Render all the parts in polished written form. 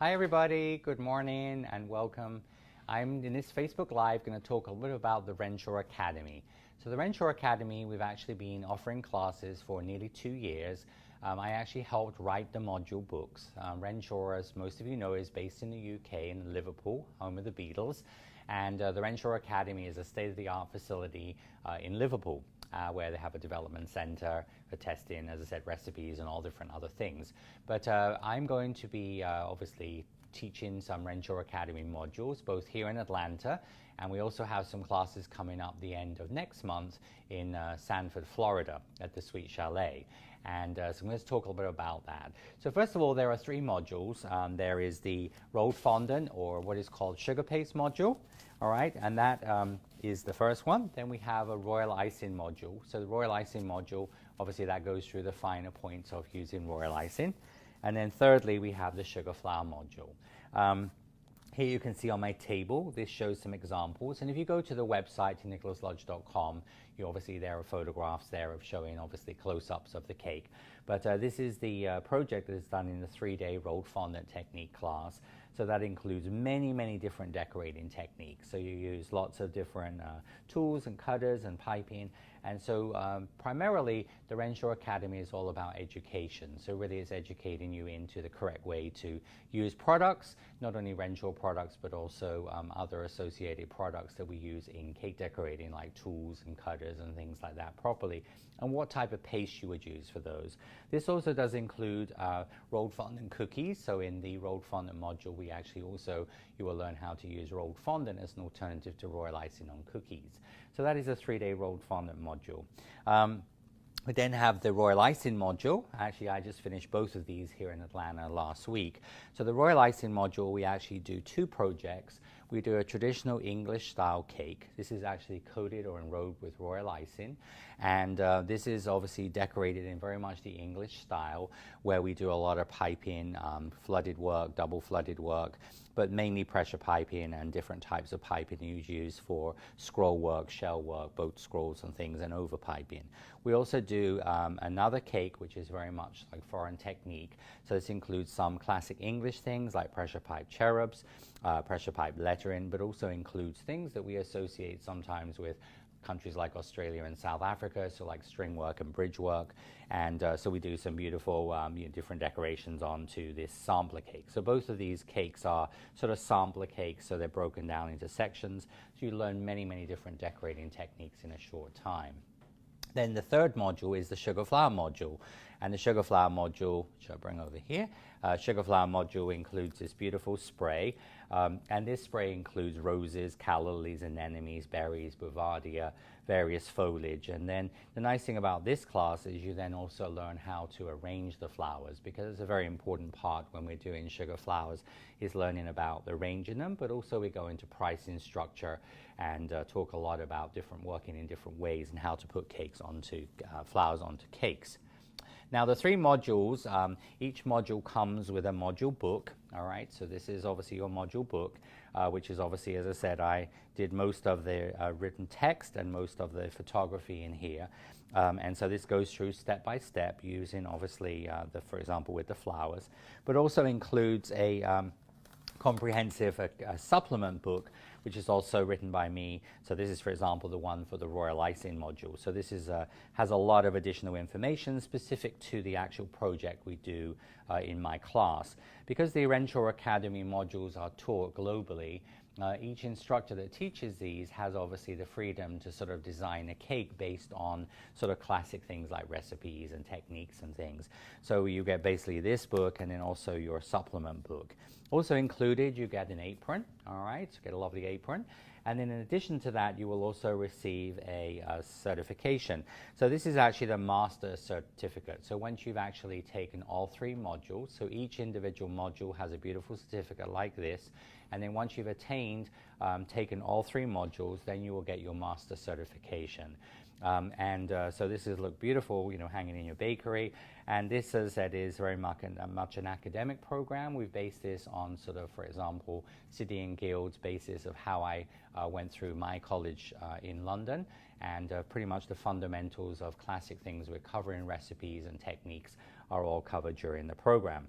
Hi everybody, good morning and welcome. I'm in this Facebook Live going to talk a little bit about the Renshaw Academy. So the Renshaw Academy, we've actually been offering classes for nearly 2 years. I actually helped write the module books. Renshaw, as most of you know, is based in the UK in Liverpool, home of the Beatles. And the Renshaw Academy is a state-of-the-art facility in Liverpool. Where they have a development center for testing, as I said, recipes and all different other things. But I'm going to be obviously teaching some Renshaw Academy modules, both here in Atlanta, and we also have some classes coming up the end of next month in Sanford, Florida, at the Sweet Chalet. And so I'm going to talk a little bit about that. So first of all, there are 3 modules. There is the rolled fondant, or what is called sugar paste module. All right, and that is the first one. Then we have a royal icing module. So the royal icing module, obviously that goes through the finer points of using royal icing. And then thirdly, we have the sugar flower module. Here you can see on my table, this shows some examples. And if you go to the website, nicholaslodge.com, obviously there are photographs there of showing obviously close-ups of the cake. But this is the project that is done in the 3-day rolled fondant technique class. So that includes many, many different decorating techniques. So you use lots of different tools and cutters and piping. And so primarily the Renshaw Academy is all about education. So really it's educating you into the correct way to use products, not only Renshaw products, but also other associated products that we use in cake decorating, like tools and cutters and things like that properly, and what type of paste you would use for those. This also does include rolled fondant cookies. So in the rolled fondant module, we actually also, you will learn how to use rolled fondant as an alternative to royal icing on cookies. So that is a 3-day rolled fondant module. We then have the royal icing module. Actually, I just finished both of these here in Atlanta last week. So the royal icing module, we actually do 2 projects. We do a traditional English style cake. This is actually coated or enrobed with royal icing. And this is obviously decorated in very much the English style, where we do a lot of piping, flooded work, double flooded work, but mainly pressure piping and different types of piping you use for scroll work, shell work, boat scrolls and things, and over piping. We also do another cake, which is very much like Fondant Technique. So this includes some classic English things like pressure pipe cherubs, pressure pipe lettering, but also includes things that we associate sometimes with countries like Australia and South Africa, so like string work and bridge work. And so we do some beautiful different decorations onto this sampler cake. So both of these cakes are sort of sampler cakes, so they're broken down into sections. So you learn many, many different decorating techniques in a short time. Then the 3rd module is the sugar flower module. And the sugar flower module, which I'll bring over here, sugar flower module includes this beautiful spray. And this spray includes roses, calla lilies, anemones, berries, bouvardia, various foliage. And then the nice thing about this class is you then also learn how to arrange the flowers, because it's a very important part when we're doing sugar flowers, is learning about arranging them, but also we go into pricing structure and talk a lot about working in different ways and how to put cakes onto, flowers onto cakes. Now the 3 modules, each module comes with a module book. All right, so this is obviously your module book, which is obviously, as I said, I did most of the written text and most of the photography in here. And so this goes through step by step using obviously, for example, with the flowers, but also includes a comprehensive supplement book, which is also written by me. So this is, for example, the one for the royal icing module. So this is has a lot of additional information specific to the actual project we do in my class. Because the Renshaw Academy modules are taught globally, each instructor that teaches these has obviously the freedom to sort of design a cake based on sort of classic things like recipes and techniques and things. So you get basically this book and then also your supplement book. Also included, you get an apron, all right, so you get a lovely apron. And then in addition to that, you will also receive a certification. So this is actually the master certificate. So once you've actually taken all 3 modules, so each individual module has a beautiful certificate like this. And then once you've taken all 3 modules, then you will get your master certification. So this is look beautiful, hanging in your bakery. And this, as I said, is very much an academic program. We've based this on sort of, for example, City and Guild's basis of how I went through my college in London, and pretty much the fundamentals of classic things we're covering, recipes and techniques, are all covered during the program.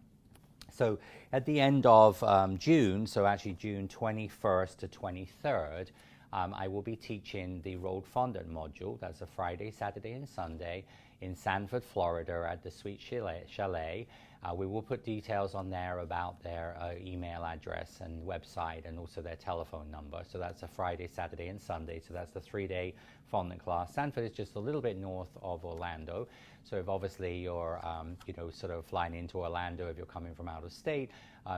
So at the end of June, so actually June 21st to 23rd, I will be teaching the rolled fondant module. That's a Friday, Saturday, and Sunday in Sanford, Florida at the Sweet Chalet. We will put details on there about their email address and website and also their telephone number. So that's a Friday, Saturday, and Sunday. So that's the 3-day fondant class. Sanford is just a little bit north of Orlando. So if obviously you're, sort of flying into Orlando, if you're coming from out of state,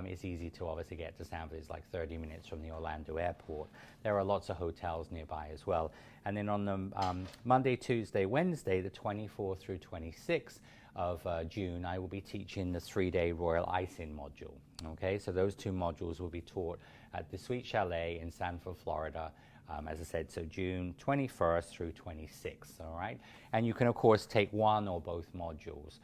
it's easy to obviously get to Sanford. It's like 30 minutes from the Orlando airport. There are lots of hotels nearby as well. And then on the Monday, Tuesday, Wednesday, the 24th through 26th of June, I will be teaching the 3-day Royal Icing module. Okay, so those 2 modules will be taught at the Sweet Chalet in Sanford, Florida. As I said, so June 21st through 26th, all right? And you can, of course, take one or both modules.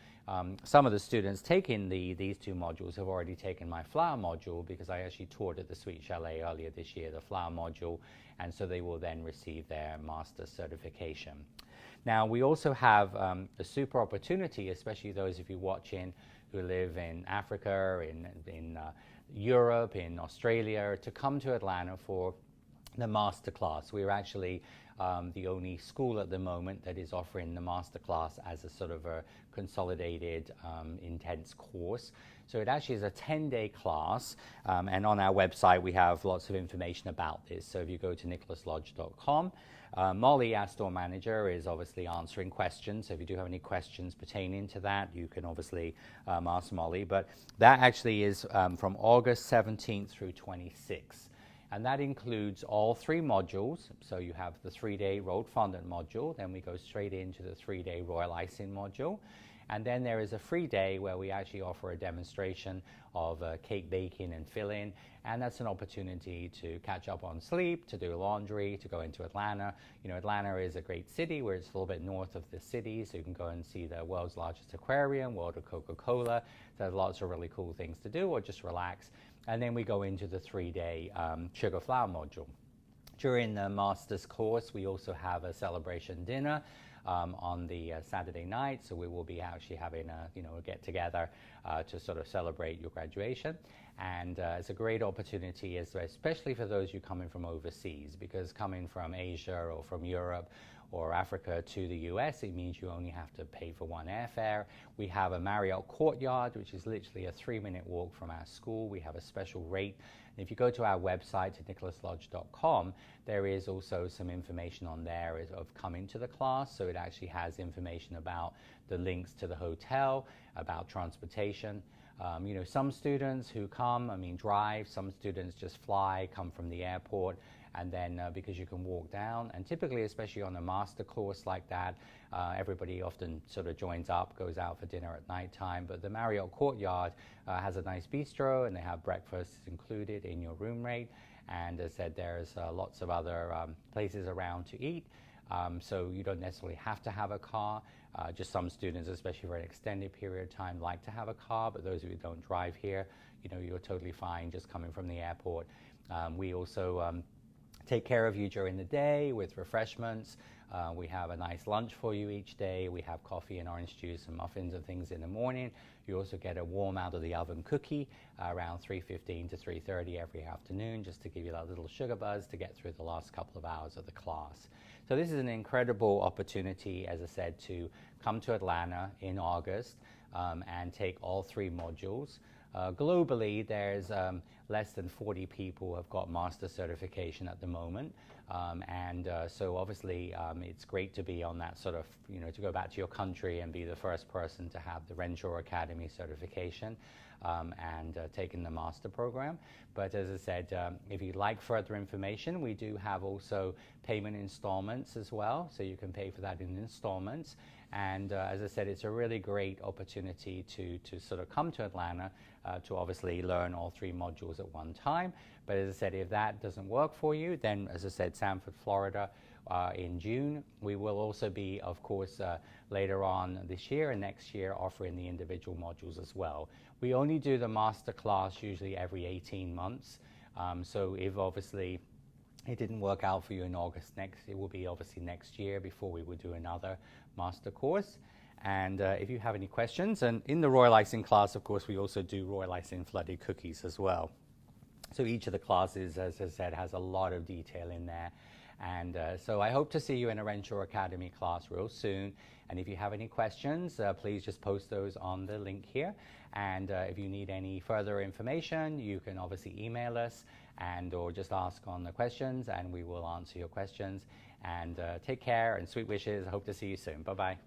Some of the students taking these 2 modules have already taken my flower module because I actually taught at the Sweet Chalet earlier this year, the flower module, and so they will then receive their master's certification. Now, we also have a super opportunity, especially those of you watching who live in Africa, in Europe, in Australia, to come to Atlanta for the master class. We're actually the only school at the moment that is offering the master class as a sort of a consolidated intense course. So it actually is a 10-day class, and on our website we have lots of information about this. So if you go to nicholaslodge.com, Molly, our store manager, is obviously answering questions. So if you do have any questions pertaining to that, you can obviously ask Molly. But that actually is from August 17th through 26th. And that includes all 3 modules. So you have the 3-day rolled fondant module, then we go straight into the 3-day royal icing module. And then there is a free day where we actually offer a demonstration of cake baking and filling. And that's an opportunity to catch up on sleep, to do laundry, to go into Atlanta. You know, Atlanta is a great city where it's a little bit north of the city, so you can go and see the world's largest aquarium, World of Coca-Cola. There's lots of really cool things to do, or just relax. And then we go into the 3-day sugar flower module. During the master's course, we also have a celebration dinner on the Saturday night, so we will be actually having a get-together to sort of celebrate your graduation. And it's a great opportunity, especially for those who coming from overseas, because coming from Asia or from Europe or Africa to the US, it means you only have to pay for one airfare. We have a Marriott Courtyard, which is literally a 3-minute walk from our school. We have a special rate. And if you go to our website at nicholaslodge.com, there is also some information on there of coming to the class. So it actually has information about the links to the hotel, about transportation. Some students who come, drive. Some students just fly, come from the airport. And then because you can walk down, and typically, especially on a master course like that, everybody often sort of joins up, goes out for dinner at nighttime. But the Marriott Courtyard has a nice bistro, and they have breakfast included in your room rate. And as I said, there's lots of other places around to eat. So you don't necessarily have to have a car. Just some students, especially for an extended period of time, like to have a car. But those of you who don't drive here, you're totally fine just coming from the airport. We also take care of you during the day with refreshments. We have a nice lunch for you each day. We have coffee and orange juice and muffins and things in the morning. You also get a warm out of the oven cookie around 3:15 to 3:30 every afternoon, just to give you that little sugar buzz to get through the last couple of hours of the class. So this is an incredible opportunity, as I said, to come to Atlanta in August and take all 3 modules. Globally, there's less than 40 people who have got master certification at the moment. So obviously it's great to be on that sort of, to go back to your country and be the first person to have the Renshaw Academy certification and taking the master program. But as I said, if you'd like further information, we do have also payment installments as well. So you can pay for that in installments. And as I said, it's a really great opportunity to sort of come to Atlanta to obviously learn all 3 modules at one time. But as I said, if that doesn't work for you, then as I said, Sanford, Florida in June. We will also be, of course, later on this year and next year offering the individual modules as well. We only do the master class usually every 18 months. So if obviously it didn't work out for you in August it will be obviously next year before we would do another master course. And if you have any questions, and in the royal icing class, of course, we also do royal icing flooded cookies as well. So each of the classes, as I said, has a lot of detail in there. And so I hope to see you in a Renshaw Academy class real soon. And if you have any questions, please just post those on the link here. And if you need any further information, you can obviously email us and or just ask on the questions, and we will answer your questions. And take care and sweet wishes. I hope to see you soon. Bye-bye.